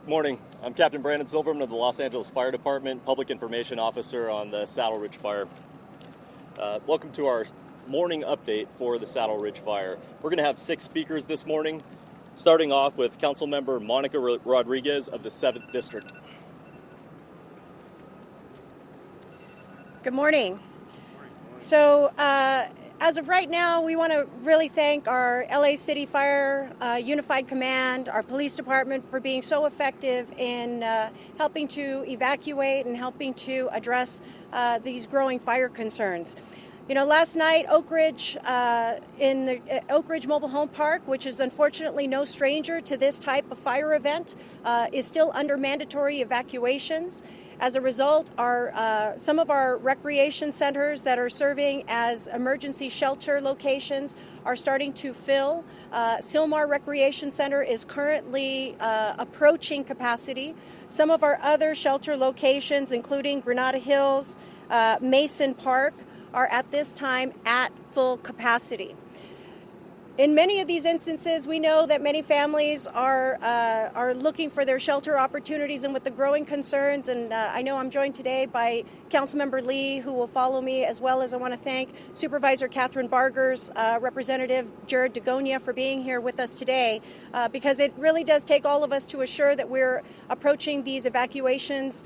Morning. I'm Captain Brandon Silverman of the Los Angeles Fire Department, Public Information Officer on the Saddleridge Fire. Welcome to our morning update for the Saddleridge Fire. We're going to have 6 speakers this morning, starting off with Councilmember Monica Rodriguez of the 7th District. Good morning. So, as of right now, we want to really thank our LA City Fire Unified Command, our police department for being so effective in helping to evacuate and helping to address these growing fire concerns. You know, last night, Oak Ridge, in the Oak Ridge Mobile Home Park, which is unfortunately no stranger to this type of fire event, is still under mandatory evacuations. As a result, some of our recreation centers that are serving as emergency shelter locations are starting to fill. Sylmar Recreation Center is currently approaching capacity. Some of our other shelter locations, including Granada Hills, Mason Park, are at this time at full capacity. In many of these instances, we know that many families are looking for their shelter opportunities, and with the growing concerns, and I know I'm joined today by Councilmember Lee, who will follow me, as well as I want to thank Supervisor Catherine Bargers, Representative Jared Degonia for being here with us today, because it really does take all of us to assure that we're approaching these evacuations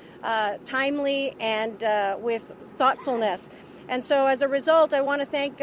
timely and with thoughtfulness. And so as a result, I want to thank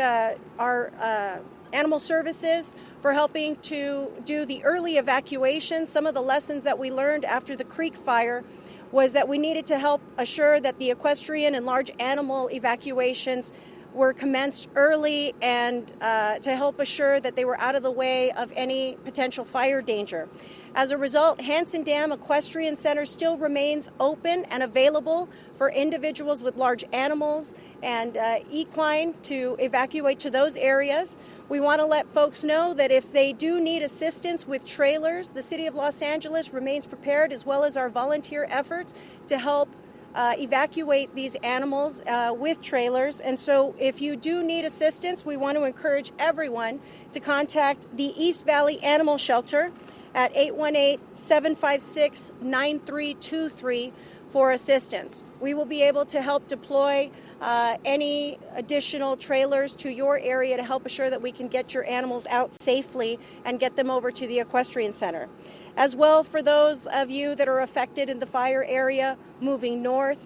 our Animal Services for helping to do the early evacuation. Some of the lessons that we learned after the Creek Fire was that we needed to help assure that the equestrian and large animal evacuations were commenced early and to help assure that they were out of the way of any potential fire danger. As a result, Hanson Dam Equestrian Center still remains open and available for individuals with large animals and equine to evacuate to those areas. We want to let folks know that if they do need assistance with trailers, the City of Los Angeles remains prepared, as well as our volunteer efforts, to help evacuate these animals with trailers. And so if you do need assistance, we want to encourage everyone to contact the East Valley Animal Shelter at 818-756-9323 for assistance. We will be able to help deploy any additional trailers to your area to help assure that we can get your animals out safely and get them over to the Equestrian Center. As well, for those of you that are affected in the fire area moving north,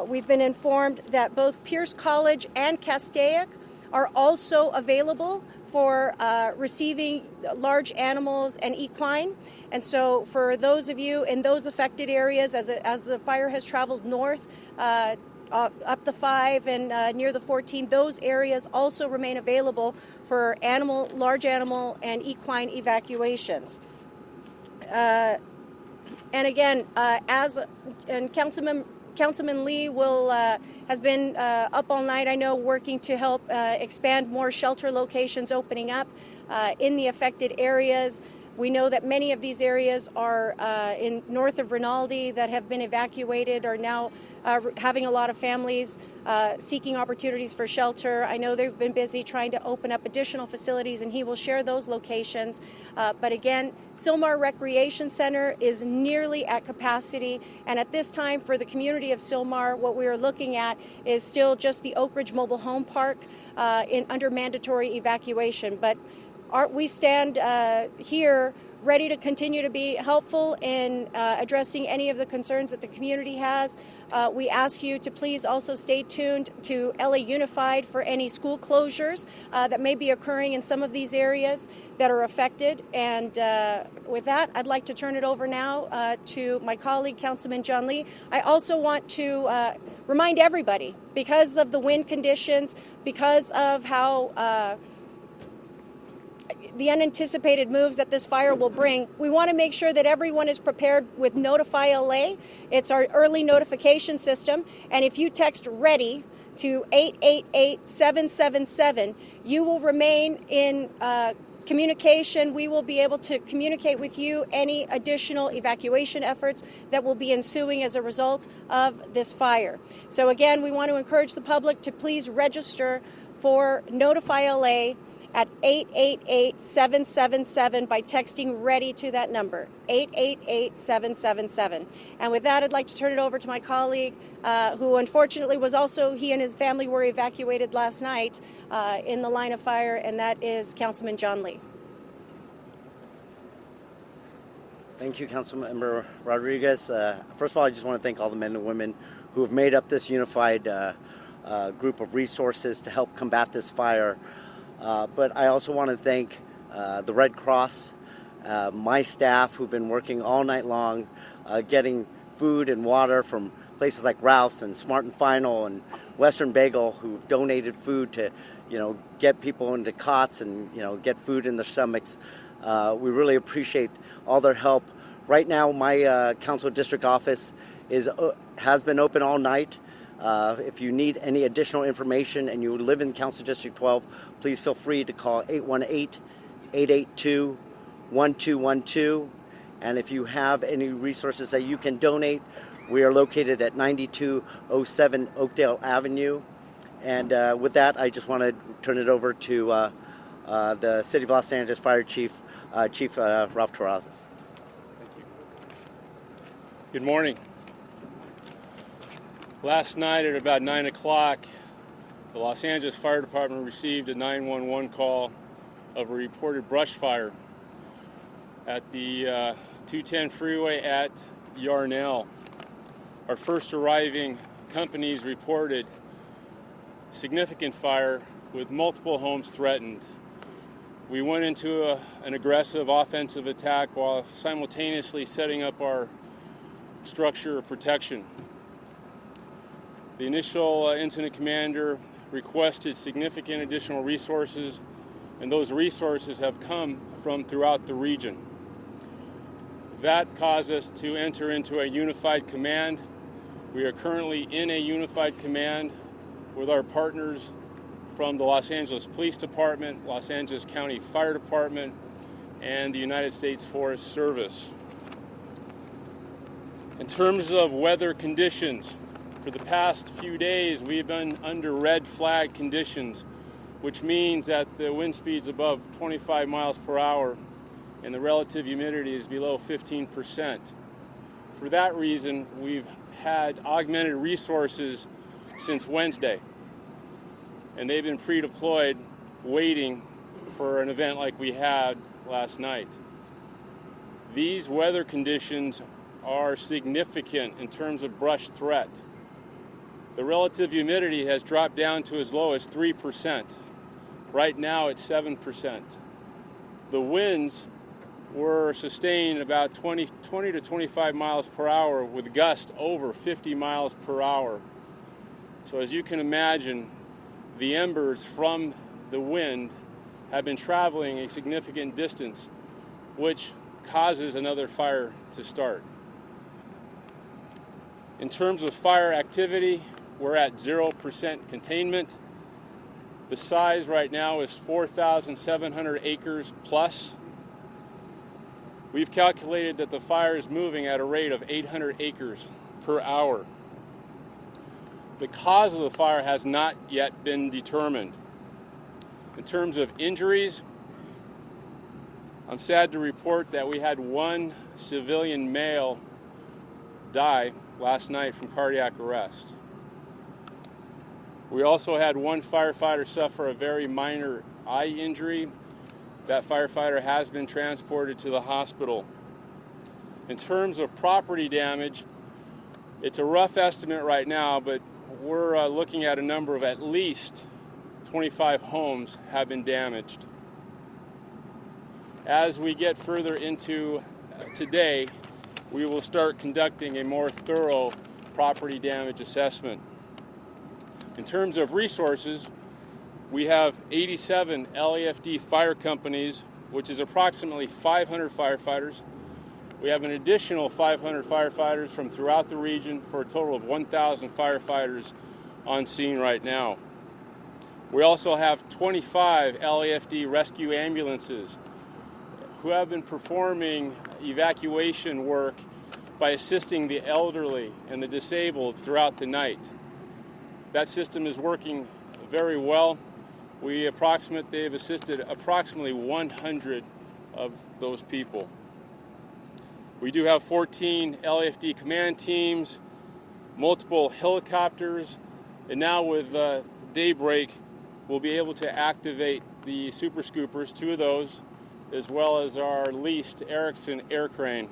we've been informed that both Pierce College and Castaic are also available for receiving large animals and equine. And so for those of you in those affected areas, as the fire has traveled north, up the 5 and near the 14, those areas also remain available for large animal and equine evacuations. And again, Councilman Lee has been up all night, I know, working to help expand more shelter locations opening up in the affected areas. We know that many of these areas are in north of Rinaldi that have been evacuated, are now having a lot of families seeking opportunities for shelter. I know they've been busy trying to open up additional facilities, and he will share those locations. But again, Sylmar Recreation Center is nearly at capacity, and at this time for the community of Sylmar, what we are looking at is still just the Oak Ridge Mobile Home Park under mandatory evacuation. But we stand here ready to continue to be helpful in addressing any of the concerns that the community has. We ask you to please also stay tuned to LA Unified for any school closures that may be occurring in some of these areas that are affected. And with that, I'd like to turn it over now to my colleague, Councilman John Lee. I also want to remind everybody, because of the wind conditions, because of how the unanticipated moves that this fire will bring, we want to make sure that everyone is prepared with Notify LA. It's our early notification system, and if you text READY to 888-777, you will remain in communication. We will be able to communicate with you any additional evacuation efforts that will be ensuing as a result of this fire. So again, we want to encourage the public to please register for Notify LA at 888-777 by texting READY to that number, 888-777. And with that, I'd like to turn it over to my colleague, who unfortunately he and his family were evacuated last night in the line of fire, and that is Councilman John Lee. Thank you, Councilmember Rodriguez. First of all, I just want to thank all the men and women who have made up this unified group of resources to help combat this fire. But I also want to thank the Red Cross, my staff who've been working all night long getting food and water from places like Ralph's and Smart and Final and Western Bagel, who've donated food to, get people into cots and, get food in their stomachs. We really appreciate all their help. Right now, my council district office has been open all night. If you need any additional information and you live in Council District 12, please feel free to call 818-882-1212. And if you have any resources that you can donate, we are located at 9207 Oakdale Avenue. And with that, I just want to turn it over to the City of Los Angeles Fire Chief, Chief Ralph Terrazas. Thank you. Good morning. Last night at about 9 o'clock, the Los Angeles Fire Department received a 911 call of a reported brush fire at the 210 freeway at Yarnell. Our first arriving companies reported significant fire with multiple homes threatened. We went into an aggressive offensive attack while simultaneously setting up our structure of protection. The initial incident commander requested significant additional resources, and those resources have come from throughout the region. That caused us to enter into a unified command. We are currently in a unified command with our partners from the Los Angeles Police Department, Los Angeles County Fire Department, and the United States Forest Service. In terms of weather conditions, for the past few days we've been under red flag conditions, which means that the wind speed's above 25 miles per hour and the relative humidity is below 15%. For that reason, we've had augmented resources since Wednesday, and they've been pre-deployed waiting for an event like we had last night. These weather conditions are significant in terms of brush threat. The relative humidity has dropped down to as low as 3%. Right now it's 7%. The winds were sustained about 20 to 25 miles per hour with gusts over 50 miles per hour. So as you can imagine, the embers from the wind have been traveling a significant distance, which causes another fire to start. In terms of fire activity, we're at 0% containment. The size right now is 4,700 acres plus. We've calculated that the fire is moving at a rate of 800 acres per hour. The cause of the fire has not yet been determined. In terms of injuries, I'm sad to report that we had one civilian male die last night from cardiac arrest. We also had one firefighter suffer a very minor eye injury. That firefighter has been transported to the hospital. In terms of property damage, it's a rough estimate right now, but we're looking at a number of at least 25 homes have been damaged. As we get further into today, we will start conducting a more thorough property damage assessment. In terms of resources, we have 87 LAFD fire companies, which is approximately 500 firefighters. We have an additional 500 firefighters from throughout the region for a total of 1,000 firefighters on scene right now. We also have 25 LAFD rescue ambulances who have been performing evacuation work by assisting the elderly and the disabled throughout the night. That system is working very well. they've assisted approximately 100 of those people. We do have 14 LAFD command teams, multiple helicopters, and now with daybreak, we'll be able to activate the super scoopers, 2 of those, as well as our leased Erickson air crane.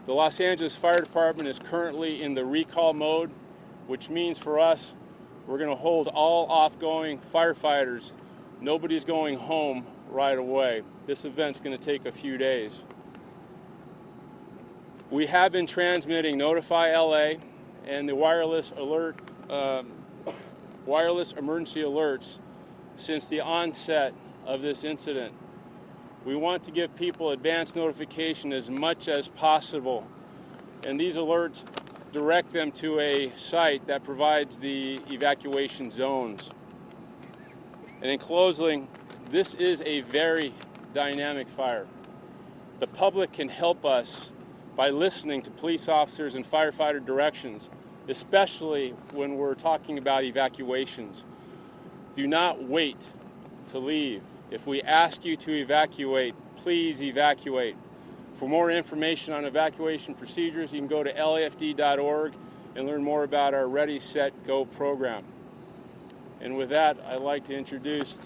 The Los Angeles Fire Department is currently in the recall mode, which means for us, we're going to hold all off-going firefighters. Nobody's going home right away. This event's going to take a few days. We have been transmitting Notify LA and the wireless emergency alerts since the onset of this incident. We want to give people advance notification as much as possible, and these alerts direct them to a site that provides the evacuation zones. And in closing, this is a very dynamic fire. The public can help us by listening to police officers and firefighter directions, especially when we're talking about evacuations. Do not wait to leave. If we ask you to evacuate, please evacuate. For more information on evacuation procedures, you can go to lafd.org and learn more about our Ready, Set, Go program. And with that, I'd like to introduce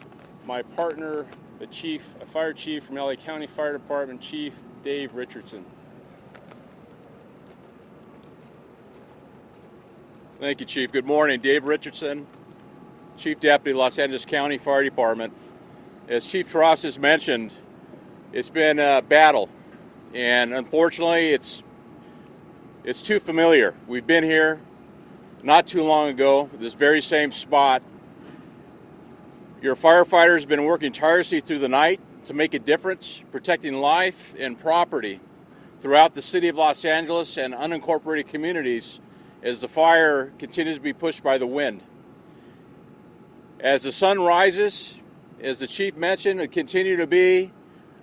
my partner, the fire chief from LA County Fire Department, Chief Dave Richardson. Thank you, Chief. Good morning. Dave Richardson, Chief Deputy, Los Angeles County Fire Department. As Chief Taras has mentioned, it's been a battle, and unfortunately, it's too familiar. We've been here not too long ago, this very same spot. Your firefighters have been working tirelessly through the night to make a difference, protecting life and property throughout the city of Los Angeles and unincorporated communities as the fire continues to be pushed by the wind. As the sun rises, as the Chief mentioned, it continue to be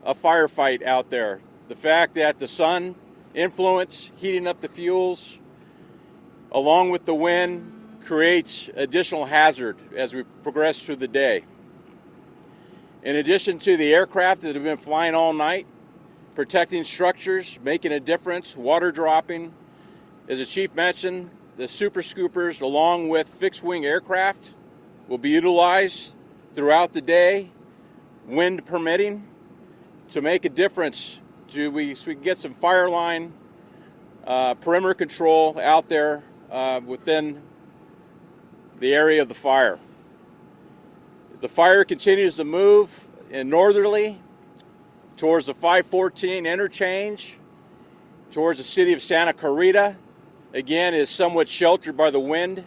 a firefight out there. The fact that the sun influence heating up the fuels along with the wind creates additional hazard as we progress through the day. In addition to the aircraft that have been flying all night, protecting structures, making a difference, water dropping, as the Chief mentioned, the super scoopers along with fixed wing aircraft will be utilized throughout the day, wind permitting, to make a difference so we can get some fire line perimeter control out there within the area of the fire. The fire continues to move northerly towards the 514 interchange, towards the city of Santa Clarita. Again, is somewhat sheltered by the wind.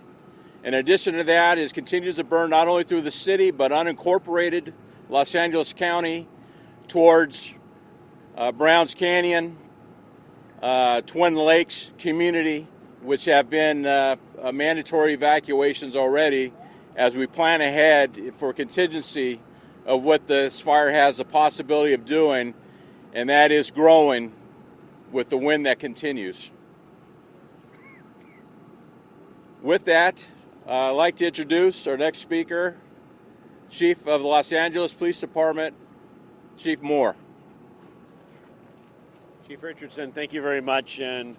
In addition to that, it continues to burn not only through the city, but unincorporated Los Angeles County towards Browns Canyon, Twin Lakes community, which have been mandatory evacuations already as we plan ahead for contingency of what this fire has the possibility of doing, and that is growing with the wind that continues. With that, I'd like to introduce our next speaker, Chief of the Los Angeles Police Department, Chief Moore. Chief Richardson, thank you very much. And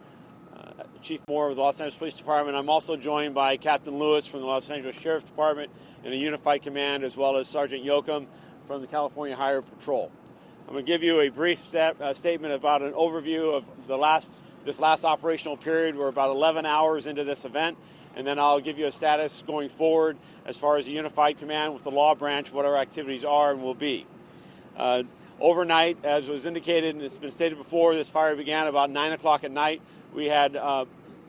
Chief Moore of the Los Angeles Police Department. I'm also joined by Captain Lewis from the Los Angeles Sheriff's Department and a Unified Command, as well as Sergeant Yoakum from the California Highway Patrol. I'm going to give you a brief statement about an overview of this last operational period. We're about 11 hours into this event, and then I'll give you a status going forward as far as the Unified Command with the law branch, what our activities are and will be. Overnight, as was indicated and it's been stated before, this fire began about 9 o'clock at night. We had,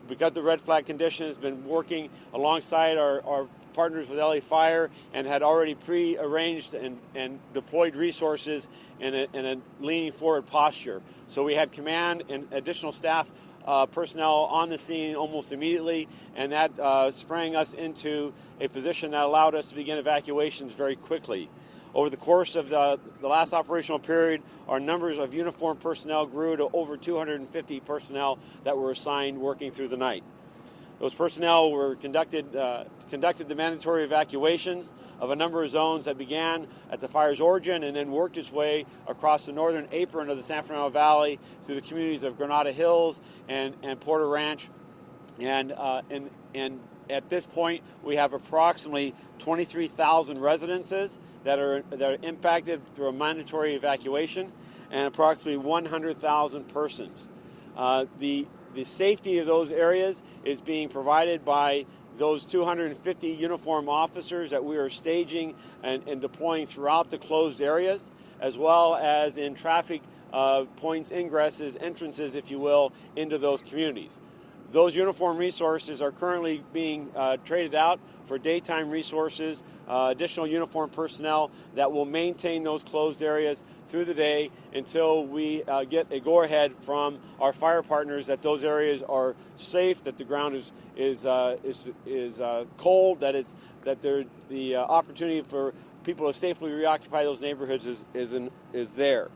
because of the red flag conditions, been working alongside our partners with LA Fire and had already pre-arranged and deployed resources in a leaning forward posture. So we had command and additional staff personnel on the scene almost immediately, and that sprang us into a position that allowed us to begin evacuations very quickly. Over the course of the last operational period, our numbers of uniformed personnel grew to over 250 personnel that were assigned working through the night. Those personnel were conducted the mandatory evacuations of a number of zones that began at the fire's origin and then worked its way across the northern apron of the San Fernando Valley through the communities of Granada Hills and Porter Ranch. And at this point, we have approximately 23,000 residences that are impacted through a mandatory evacuation, and approximately 100,000 persons. The safety of those areas is being provided by those 250 uniformed officers that we are staging and deploying throughout the closed areas, as well as in traffic points, ingresses, entrances, if you will, into those communities. Those uniform resources are currently being traded out for daytime resources, additional uniform personnel that will maintain those closed areas through the day until we get a go-ahead from our fire partners that those areas are safe, that the ground is cold, that the opportunity for people to safely reoccupy those neighborhoods is there.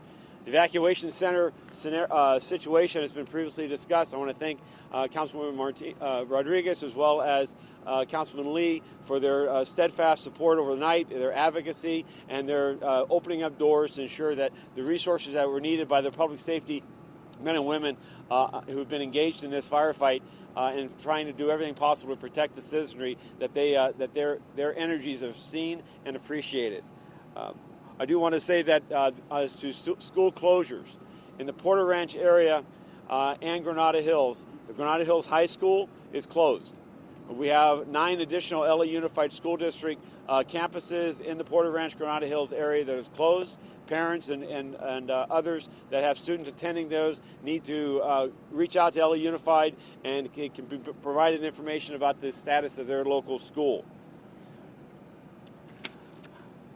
The evacuation center situation has been previously discussed. I want to thank Councilwoman Rodriguez as well as Councilman Lee for their steadfast support over the night, their advocacy, and their opening up doors to ensure that the resources that were needed by the public safety men and women who have been engaged in this firefight and trying to do everything possible to protect the citizenry, that their energies are seen and appreciated. I do want to say that as to school closures in the Porter Ranch area and Granada Hills, the Granada Hills High School is closed. We have 9 additional LA Unified School District campuses in the Porter Ranch, Granada Hills area that is closed. Parents and others that have students attending those need to reach out to LA Unified and can be provided information about the status of their local school.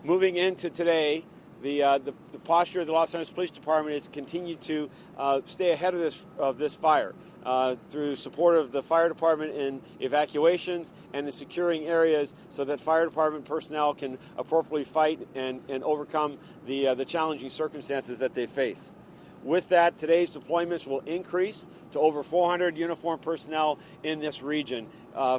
Moving into today, the posture of the Los Angeles Police Department is continued to stay ahead of this fire through support of the fire department in evacuations and in securing areas so that fire department personnel can appropriately fight and overcome the challenging circumstances that they face. With that, today's deployments will increase to over 400 uniformed personnel in this region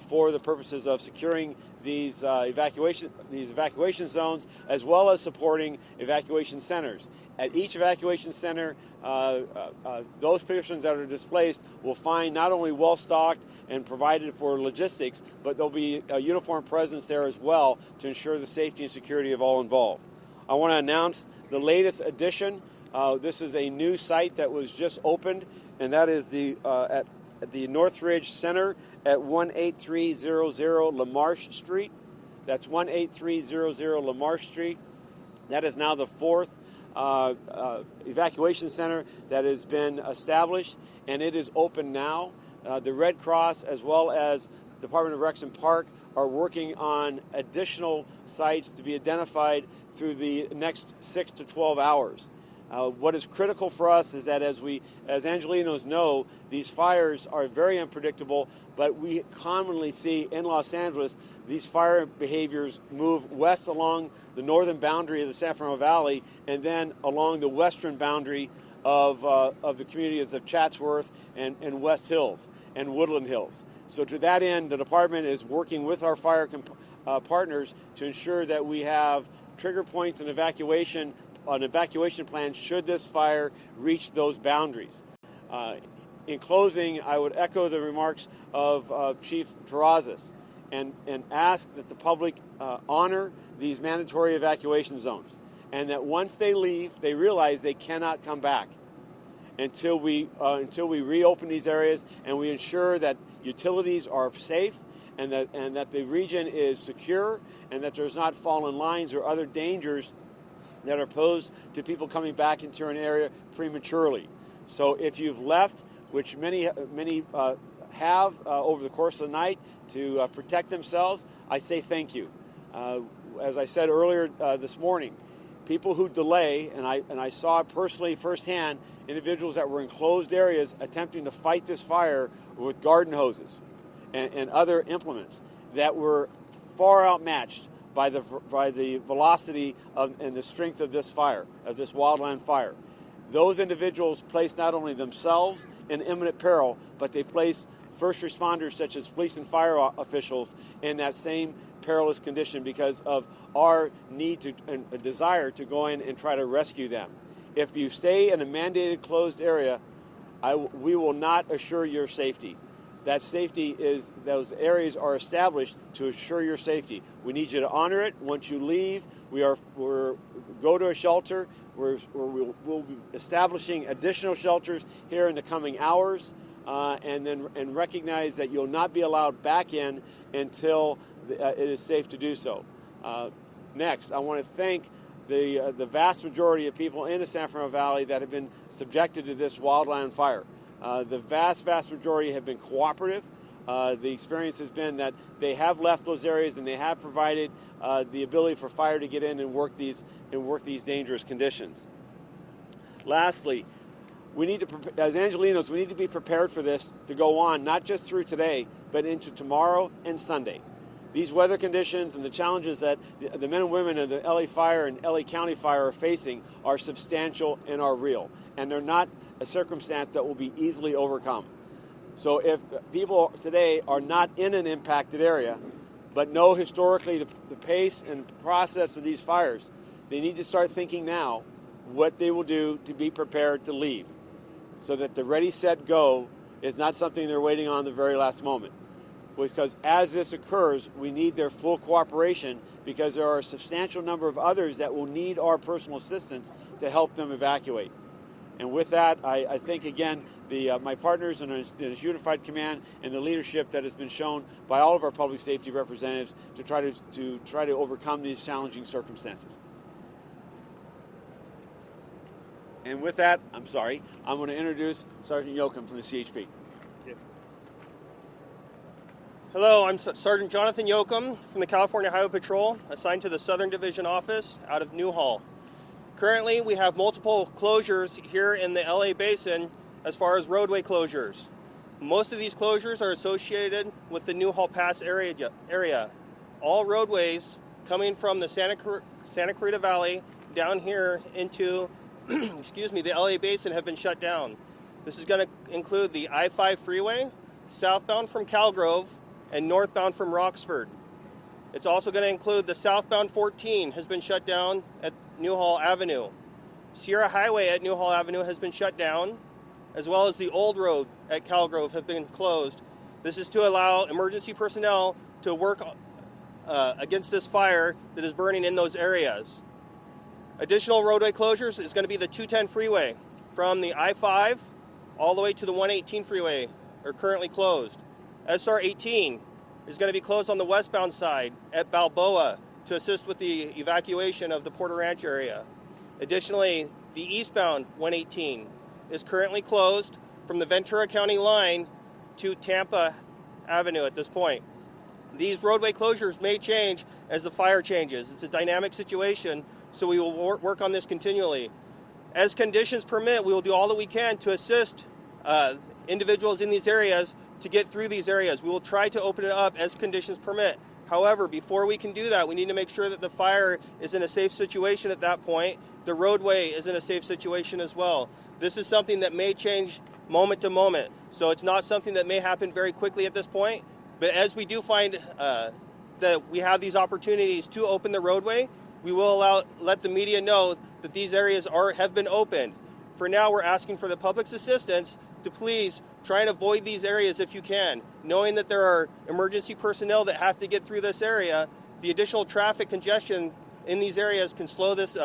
for the purposes of securing these evacuation zones, as well as supporting evacuation centers. At each evacuation center, those persons that are displaced will find not only well-stocked and provided for logistics, but there'll be a uniformed presence there as well to ensure the safety and security of all involved. I want to announce the latest addition. This is a new site that was just opened, and that is at the Northridge Center at 18300 LaMarche Street. That's 18300 LaMarche Street. That is now the 4th evacuation center that has been established, and it is open now. The Red Cross as well as Department of Recs and Park are working on additional sites to be identified through the next 6 to 12 hours. What is critical for us is that as Angelinos know, these fires are very unpredictable, but we commonly see in Los Angeles these fire behaviors move west along the northern boundary of the San Fernando Valley and then along the western boundary of the communities of Chatsworth and West Hills and Woodland Hills. So to that end, the department is working with our fire partners to ensure that we have trigger points and an evacuation plan should this fire reach those boundaries. In closing, I would echo the remarks of Chief Terrazas and ask that the public honor these mandatory evacuation zones, and that once they leave, they realize they cannot come back until we reopen these areas and we ensure that utilities are safe and that the region is secure and that there's not fallen lines or other dangers that are posed to people coming back into an area prematurely. So if you've left, which many have over the course of the night to protect themselves, I say thank you. As I said earlier this morning, people who delay, and I saw it personally firsthand, individuals that were in closed areas attempting to fight this fire with garden hoses and other implements that were far outmatched by the velocity and the strength of this fire, of this wildland fire. Those individuals place not only themselves in imminent peril, but they place first responders such as police and fire officials in that same perilous condition because of our need to and a desire to go in and try to rescue them. If you stay in a mandated closed area, we will not assure your safety. That safety is, those areas are established to assure your safety. We need you to honor it. Once you leave, we'll go to a shelter. We'll be establishing additional shelters here in the coming hours, and recognize that you'll not be allowed back in until it is safe to do so. Next, I want to thank the vast majority of people in the San Fernando Valley that have been subjected to this wildland fire. The vast majority have been cooperative. The experience has been that they have left those areas and they have provided the ability for fire to get in and work these dangerous conditions. Lastly, we need to, as Angelinos, we need to be prepared for this to go on not just through today, but into tomorrow and Sunday. These weather conditions and the challenges that the men and women of the LA Fire and LA County Fire are facing are substantial and are real, and they're not a circumstance that will be easily overcome. So if people today are not in an impacted area, but know historically the pace and process of these fires, they need to start thinking now what they will do to be prepared to leave, so that the ready, set, go is not something they're waiting on the very last moment. Because as this occurs, we need their full cooperation, because there are a substantial number of others that will need our personal assistance to help them evacuate. And with that, I thank again my partners in this unified command and the leadership that has been shown by all of our public safety representatives to try to overcome these challenging circumstances. And with that, I'm going to introduce Sergeant Yoakum from the CHP. Hello, I'm Sergeant Jonathan Yoakum from the California Highway Patrol, assigned to the Southern Division Office out of Newhall. Currently, we have multiple closures here in the LA Basin as far as roadway closures. Most of these closures are associated with the Newhall Pass area. All roadways coming from the Santa Clarita Valley down here into the LA Basin have been shut down. This is going to include the I-5 freeway, southbound from Calgrove, and northbound from Roxford. It's also going to include the southbound 14 has been shut down at Newhall Avenue. Sierra Highway at Newhall Avenue has been shut down, as well as the old road at Calgrove have been closed. This is to allow emergency personnel to work against this fire that is burning in those areas. Additional roadway closures is going to be the 210 freeway from the I-5 all the way to the 118 freeway are currently closed. SR 18 is going to be closed on the westbound side at Balboa to assist with the evacuation of the Porter Ranch area. Additionally, the eastbound 118 is currently closed from the Ventura County line to Tampa Avenue at this point. These roadway closures may change as the fire changes. It's a dynamic situation, so we will work on this continually. As conditions permit, we will do all that we can to assist individuals in these areas to get through these areas. We will try to open it up as conditions permit. However, before we can do that, we need to make sure that the fire is in a safe situation at that point. The roadway is in a safe situation as well. This is something that may change moment to moment. So it's not something that may happen very quickly at this point. But as we do find that we have these opportunities to open the roadway, we will let the media know that these areas have been opened. For now, we're asking for the public's assistance to please try and avoid these areas if you can. Knowing that there are emergency personnel that have to get through this area, the additional traffic congestion in these areas can slow this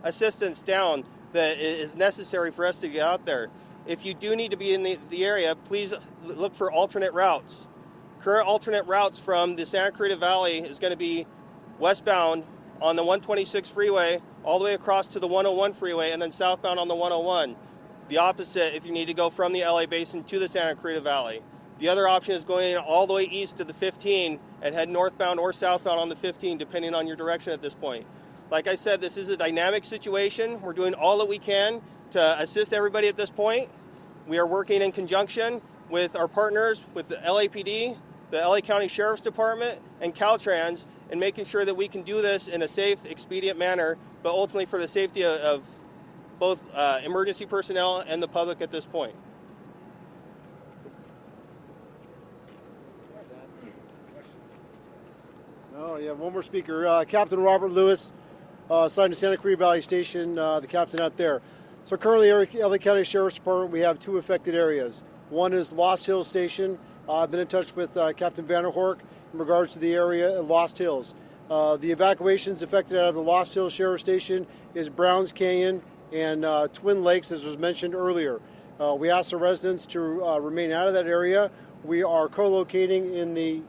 assistance down that is necessary for us to get out there. If you do need to be in the area, please look for alternate routes. Current alternate routes from the Santa Clarita Valley is going to be westbound on the 126 freeway all the way across to the 101 freeway, and then southbound on the 101. The opposite if you need to go from the LA Basin to the Santa Clarita Valley. The other option is going all the way east to the 15 and head northbound or southbound on the 15, depending on your direction at this point. Like I said, this is a dynamic situation. We're doing all that we can to assist everybody at this point. We are working in conjunction with our partners, with the LAPD, the LA County Sheriff's Department, and Caltrans, and making sure that we can do this in a safe, expedient manner, but ultimately for the safety of both emergency personnel and the public at this point. Oh, yeah, one more speaker. Captain Robert Lewis, assigned to Santa Cruz Valley Station, the captain out there. So currently, LA County Sheriff's Department, we have two affected areas. One is Lost Hills Station. I've been in touch with Captain Vanderhork in regards to the area at Lost Hills. The evacuations affected out of the Lost Hills Sheriff Station is Browns Canyon and Twin Lakes, as was mentioned earlier. We asked the residents to remain out of that area. We are co-locating in the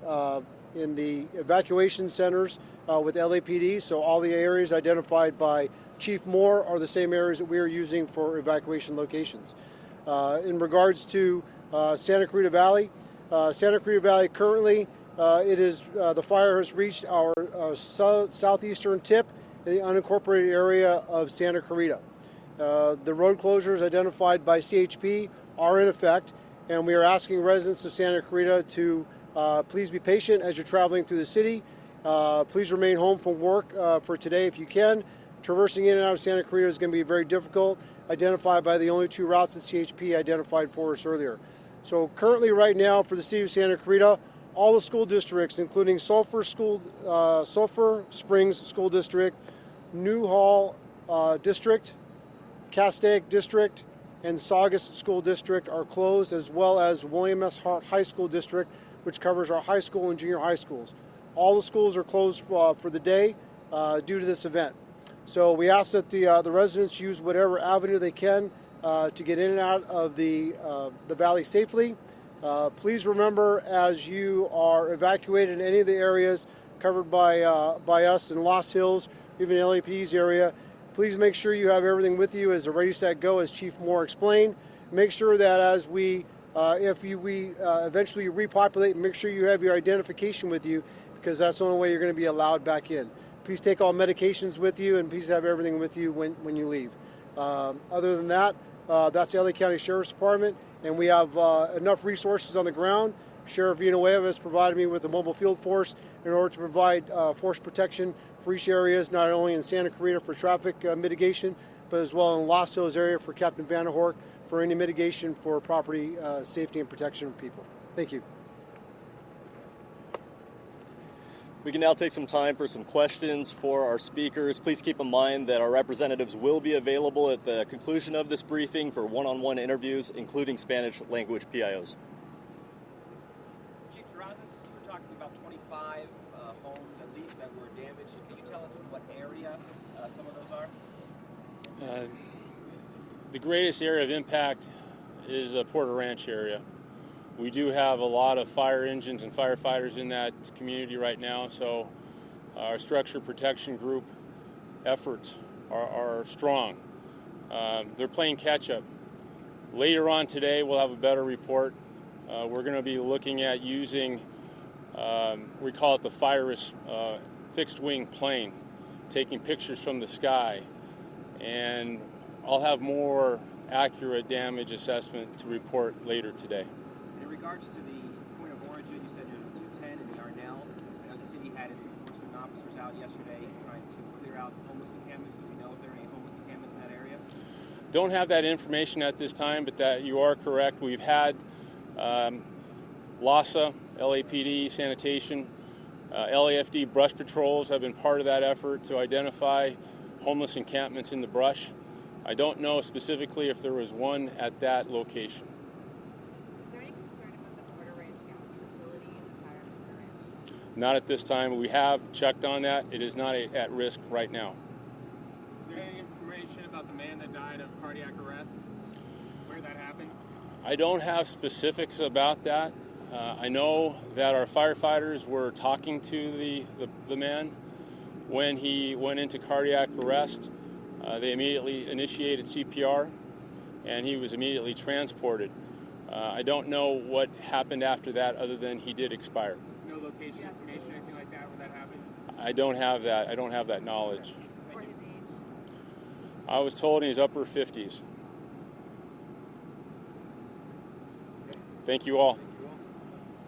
evacuation centers with LAPD, so all the areas identified by Chief Moore are the same areas that we are using for evacuation locations. In regards to Santa Cruz Valley currently, the fire has reached our southeastern tip in the unincorporated area of Santa Clarita. The road closures identified by CHP are in effect, and we are asking residents of Santa Clarita to please be patient as you're traveling through the city. Please remain home from work for today if you can. Traversing in and out of Santa Clarita is going to be very difficult, identified by the only two routes that CHP identified for us earlier. So currently right now for the city of Santa Clarita, all the school districts, including Sulphur Springs School District, Newhall District, Castaic District, and Saugus School District are closed, as well as William S. Hart High School District, which covers our high school and junior high schools. All the schools are closed for the day due to this event. So we ask that the residents use whatever avenue they can to get in and out of the valley safely. Please remember, as you are evacuated in any of the areas covered by us in Lost Hills, even LAPD's area, please make sure you have everything with you as a ready, set, go, as Chief Moore explained. Make sure that as we eventually repopulate, make sure you have your identification with you, because that's the only way you're going to be allowed back in. Please take all medications with you, and please have everything with you when you leave. Other than that, that's the LA County Sheriff's Department, and we have enough resources on the ground. Sheriff Villanueva has provided me with a mobile field force in order to provide force protection for each areas, not only in Santa Clarita for traffic mitigation, but as well in Lost Hills area for Captain Vanderhork for any mitigation for property safety and protection of people. Thank you. We can now take some time for some questions for our speakers. Please keep in mind that our representatives will be available at the conclusion of this briefing for one-on-one interviews, including Spanish language PIOs. Chief Terrazas, you were talking about 25 homes at least that were damaged. Can you tell us in what area some of those are? The greatest area of impact is the Porter Ranch area. We do have a lot of fire engines and firefighters in that community right now, so our structure protection group efforts are strong. They're playing catch-up. Later on today, we'll have a better report. We're going to be looking at using, we call it the FIRUS fixed-wing plane, taking pictures from the sky, and I'll have more accurate damage assessment to report later today. In regards to the point of origin, you said you're 210 in the Arnell. I know the city had its enforcement officers out yesterday trying to clear out homeless encampments. Do we know if there are any homeless encampments in that area? Don't have that information at this time, but that you are correct. We've had LASA, LAPD, sanitation, LAFD brush patrols have been part of that effort to identify homeless encampments in the brush. I don't know specifically if there was one at that location. Is there any concern about the Porter Ranch gas facility and the fire at Porter Ranch? Not at this time. We have checked on that. It is not at risk right now. Is there any information about the man that died of cardiac arrest? Where that happened? I don't have specifics about that. I know that our firefighters were talking to the man when he went into cardiac arrest. They immediately initiated CPR, and he was immediately transported. I don't know what happened after that other than he did expire. No location information, anything like that, when that happened? I don't have that. I don't have that knowledge. Or his age? I was told in his upper 50s. Thank you all.